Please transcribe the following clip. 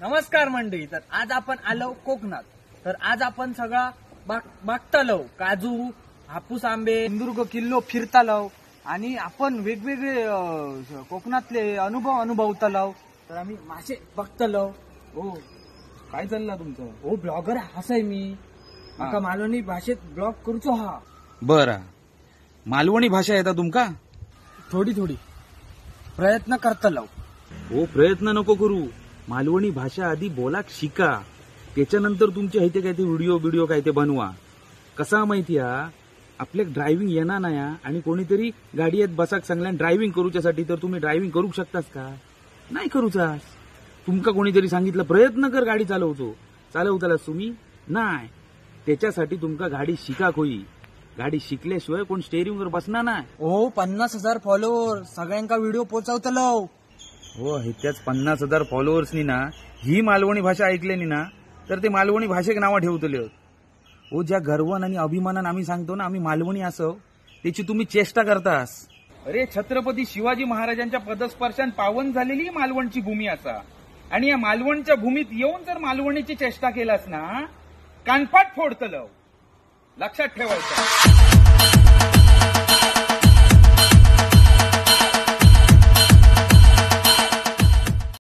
नमस्कार मंडळी. तर आज आपण आलो कोकणात. तर आज आपण सगळा बघतालो काजू, हापूस आंबे, सिंधुदुर्ग किल्लो फिरतालो आणि आपण वेगवेगळे कोकणातले अनुभवतालो. तर आम्ही मासे बघतालो. हो, काय चालला तुमचं? हो ब्लॉगर आहे मी. माका मालवणी भाषेत ब्लॉग करूचो हा. बरं, मालवणी भाषा येता तुमका? थोडी थोडी प्रयत्न करतालो. हो, प्रयत्न नको करू. मालवणी भाषा आधी बोला शिका, त्याच्यानंतर तुमच्या इथे काय ते व्हिडिओ काय ते बनवा. कसा माहिती हा, आपल्या ड्रायव्हिंग येणार नाही आणि कोणीतरी गाडीत बसाक सांगल्या ड्रायव्हिंग करूच्यासाठी, तर तुम्ही ड्रायव्हिंग करू शकतास का? नाही करूचास. तुमका कोणीतरी सांगितलं प्रयत्न कर गाडी चालवतालास तुम्ही नाही. त्याच्यासाठी तुमका गाडी शिका होई. गाडी शिकल्याशिवाय कोण स्टेअरिंग वर बसणार नाही. हो, 50,000 फॉलोअर सगळ्यांका व्हिडिओ पोहोचवतलो. हो, त्याच 50,000 फॉलोअर्सनी ना ही मालवणी भाषा ऐकल्यानी ना, तर ते मालवणी भाषेक नावं ठेवतले. हो, ज्या गर्वन आणि अभिमानानं आम्ही सांगतो ना आम्ही मालवणी असो, त्याची तुम्ही चेष्टा करतास. अरे, छत्रपती शिवाजी महाराजांच्या पदस्पर्शान पावन झालेली मालवणची भूमी असा, आणि या मालवणच्या भूमीत येऊन जर मालवणीची चेष्टा केलास ना, कानपाट फोडतलं. लक्षात ठेवायचं.